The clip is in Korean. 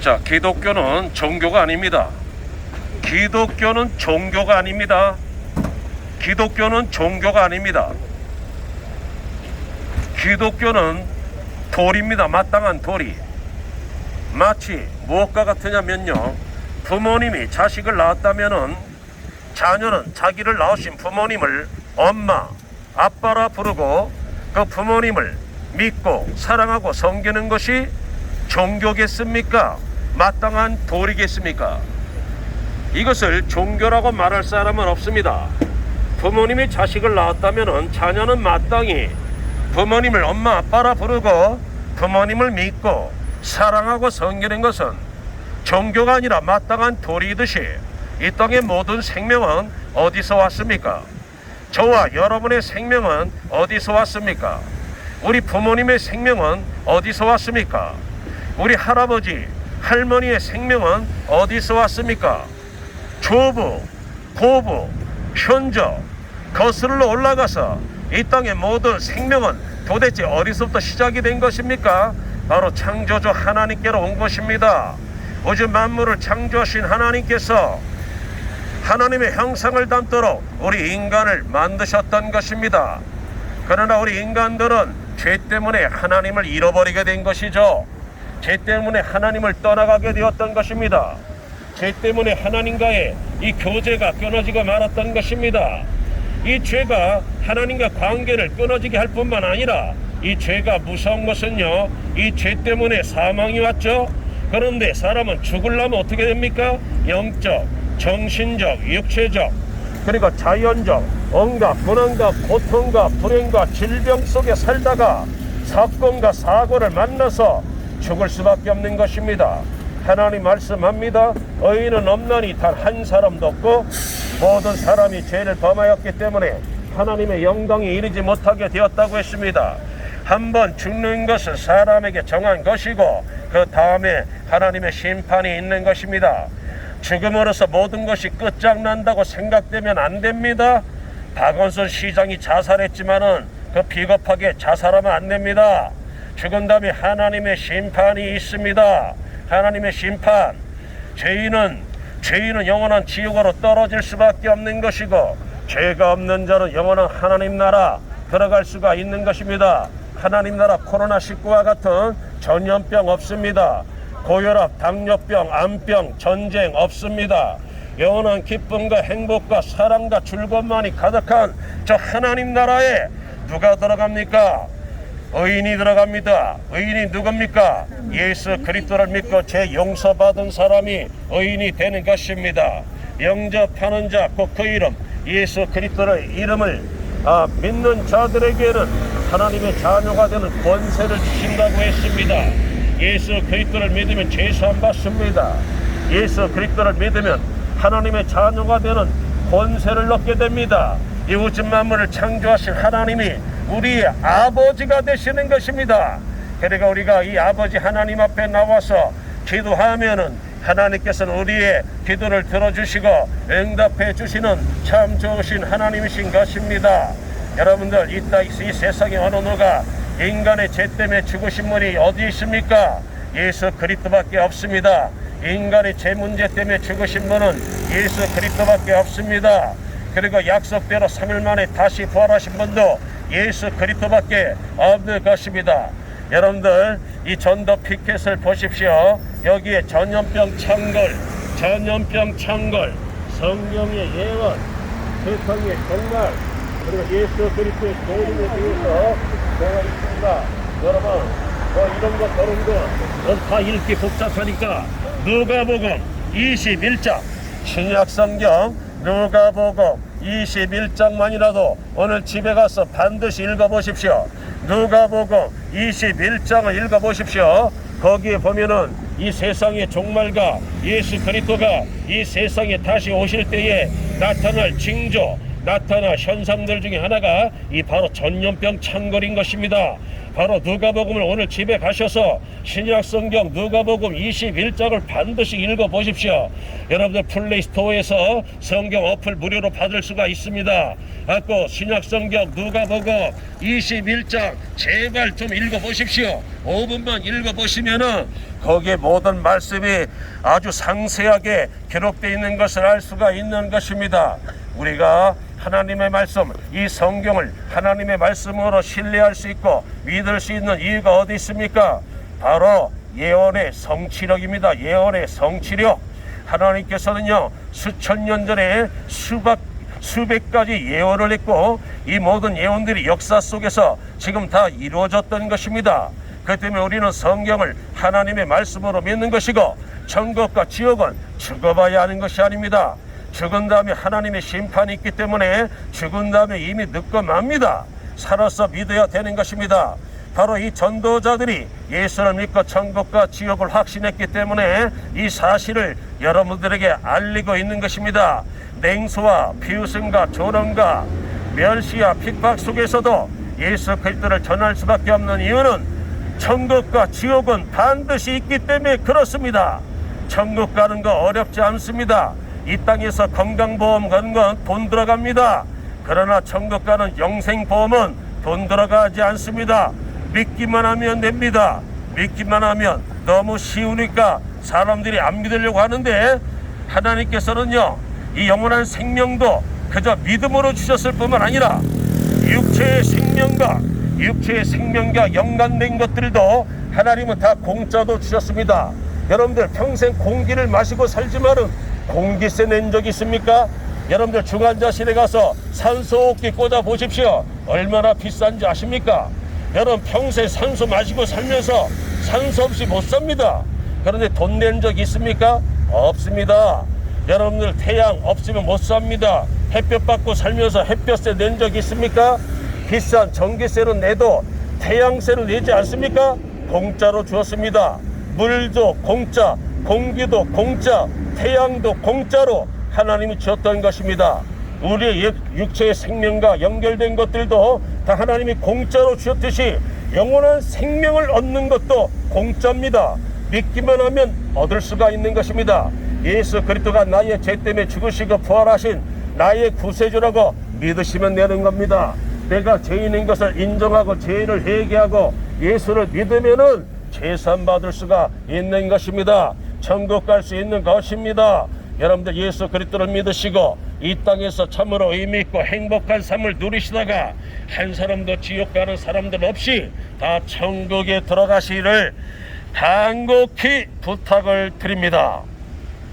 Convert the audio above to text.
자, 기독교는 종교가 아닙니다. 기독교는 종교가 아닙니다. 기독교는 종교가 아닙니다. 기독교는 도리입니다. 마땅한 도리. 마치 무엇과 같으냐면요, 부모님이 자식을 낳았다면은 자녀는 자기를 낳으신 부모님을 엄마, 아빠라 부르고 그 부모님을 믿고 사랑하고 섬기는 것이 종교겠습니까? 마땅한 도리겠습니까? 이것을 종교라고 말할 사람은 없습니다. 부모님이 자식을 낳았다면 자녀는 마땅히 부모님을 엄마 아빠라 부르고 부모님을 믿고 사랑하고 섬기는 것은 종교가 아니라 마땅한 도리이듯이 이 땅의 모든 생명은 어디서 왔습니까? 저와 여러분의 생명은 어디서 왔습니까? 우리 부모님의 생명은 어디서 왔습니까? 우리 할아버지, 할머니의 생명은 어디서 왔습니까? 조부, 고부, 현저, 거슬러 올라가서 이 땅의 모든 생명은 도대체 어디서부터 시작이 된 것입니까? 바로 창조주 하나님께로 온 것입니다. 우주 만물을 창조하신 하나님께서 하나님의 형상을 담도록 우리 인간을 만드셨던 것입니다. 그러나 우리 인간들은 죄 때문에 하나님을 잃어버리게 된 것이죠. 죄 때문에 하나님을 떠나가게 되었던 것입니다. 죄 때문에 하나님과의 이 교제가 끊어지고 말았던 것입니다. 이 죄가 하나님과 관계를 끊어지게 할 뿐만 아니라 이 죄가 무서운 것은요, 이 죄 때문에 사망이 왔죠. 그런데 사람은 죽으려면 어떻게 됩니까? 영적, 정신적, 육체적, 그리고 자연적 온갖 고난과 고통과 불행과 질병 속에 살다가 사건과 사고를 만나서 죽을 수밖에 없는 것입니다. 하나님 말씀합니다. 의인은 없나니 단 한 사람도 없고 모든 사람이 죄를 범하였기 때문에 하나님의 영광에 이르지 못하게 되었다고 했습니다. 한번 죽는 것은 사람에게 정한 것이고 그 다음에 하나님의 심판이 있는 것입니다. 죽음으로써 모든 것이 끝장난다고 생각되면 안 됩니다. 박원순 시장이 자살했지만은 그 비겁하게 자살하면 안 됩니다. 죽은 다음에 하나님의 심판이 있습니다. 하나님의 심판. 죄인은 영원한 지옥으로 떨어질 수밖에 없는 것이고 죄가 없는 자는 영원한 하나님 나라 들어갈 수가 있는 것입니다. 하나님 나라 코로나19와 같은 전염병 없습니다. 고혈압, 당뇨병, 암병, 전쟁 없습니다. 영원한 기쁨과 행복과 사랑과 즐거움만이 가득한 저 하나님 나라에 누가 들어갑니까? 의인이 들어갑니다. 의인이 누굽니까? 예수 그리스도를 믿고 죄 용서받은 사람이 의인이 되는 것입니다. 영접하는 자, 곧 그 이름 예수 그리스도의 이름을 믿는 자들에게는 하나님의 자녀가 되는 권세를 주신다고 했습니다. 예수 그리스도를 믿으면 죄 사함 받습니다. 예수 그리스도를 믿으면 하나님의 자녀가 되는 권세를 얻게 됩니다. 이 우주 만물을 창조하신 하나님이 우리의 아버지가 되시는 것입니다. 그러니까 우리가 이 아버지 하나님 앞에 나와서 기도하면은 하나님께서는 우리의 기도를 들어주시고 응답해 주시는 참 좋으신 하나님이신 것입니다. 여러분들 이 세상에 어느 누가 인간의 죄 때문에 죽으신 분이 어디 있습니까? 예수 그리스도밖에 없습니다. 인간의 죄 문제 때문에 죽으신 분은 예수 그리스도밖에 없습니다. 그리고 약속대로 3일 만에 다시 부활하신 분도 예수 그리스도밖에 없는 것입니다. 여러분들 이 전도 피켓을 보십시오. 여기에 전염병 창궐, 성경의 예언, 세상의 정말, 그리고 예수 그리스도의 도움에 대해서 내가 있습니다. 여러분 이런 거 저런 거 다 읽기 복잡하니까 누가복음 21장 신약성경 누가복음 21장만이라도 오늘 집에 가서 반드시 읽어보십시오. 누가복음 21장을 읽어보십시오. 거기에 보면은 이 세상의 종말과 예수 그리스도가 이 세상에 다시 오실 때에 나타날 징조, 나타나 현상들 중에 하나가 이 바로 전염병 창궐인 것입니다. 바로 누가복음을 오늘 집에 가셔서 신약성경 누가복음 21장을 반드시 읽어보십시오. 여러분들 플레이스토어에서 성경 어플 무료로 받을 수가 있습니다. 갖고 신약성경 누가복음 21장 제발 좀 읽어보십시오. 5분만 읽어보시면은 거기에 모든 말씀이 아주 상세하게 기록되어 있는 것을 알 수가 있는 것입니다. 우리가 하나님의 말씀, 이 성경을 하나님의 말씀으로 신뢰할 수 있고 믿을 수 있는 이유가 어디 있습니까? 바로 예언의 성취력입니다. 예언의 성취력. 하나님께서는요, 수천 년 전에 수백 가지 예언을 했고 이 모든 예언들이 역사 속에서 지금 다 이루어졌던 것입니다. 그 때문에 우리는 성경을 하나님의 말씀으로 믿는 것이고 천국과 지옥은 죽어봐야 하는 것이 아닙니다. 죽은 다음에 하나님의 심판이 있기 때문에 죽은 다음에 이미 늦고 맙니다. 살아서 믿어야 되는 것입니다. 바로 이 전도자들이 예수를 믿고 천국과 지옥을 확신했기 때문에 이 사실을 여러분들에게 알리고 있는 것입니다. 냉소와 비웃음과 조롱과 멸시와 핍박 속에서도 예수 그리스도를 전할 수밖에 없는 이유는 천국과 지옥은 반드시 있기 때문에 그렇습니다. 천국 가는 거 어렵지 않습니다. 이 땅에서 건강보험 가는 건 돈 들어갑니다. 그러나 천국 가는 영생보험은 돈 들어가지 않습니다. 믿기만 하면 됩니다. 믿기만 하면 너무 쉬우니까 사람들이 안 믿으려고 하는데 하나님께서는요, 이 영원한 생명도 그저 믿음으로 주셨을 뿐만 아니라 육체의 생명과 연관된 것들도 하나님은 다 공짜로 주셨습니다. 여러분들 평생 공기를 마시고 살지만은 공기세 낸 적 있습니까? 여러분들 중환자실에 가서 산소호흡기 꽂아 보십시오. 얼마나 비싼지 아십니까? 여러분 평생 산소 마시고 살면서 산소 없이 못 삽니다. 그런데 돈 낸 적 있습니까? 없습니다. 여러분들 태양 없으면 못 삽니다. 햇볕 받고 살면서 햇볕세 낸 적 있습니까? 비싼 전기세를 내도 태양세를 내지 않습니까? 공짜로 주었습니다. 물도 공짜, 공기도 공짜, 태양도 공짜로 하나님이 주었던 것입니다. 우리의 육체의 생명과 연결된 것들도 다 하나님이 공짜로 주었듯이 영원한 생명을 얻는 것도 공짜입니다. 믿기만 하면 얻을 수가 있는 것입니다. 예수 그리스도가 나의 죄 때문에 죽으시고 부활하신 나의 구세주라고 믿으시면 되는 겁니다. 내가 죄인인 것을 인정하고 죄를 회개하고 예수를 믿으면은 제산 받을 수가 있는 것입니다. 천국 갈 수 있는 것입니다. 여러분들 예수 그리스도를 믿으시고 이 땅에서 참으로 의미 있고 행복한 삶을 누리시다가 한 사람도 지옥 가는 사람들 없이 다 천국에 들어가시기를 간곡히 부탁을 드립니다.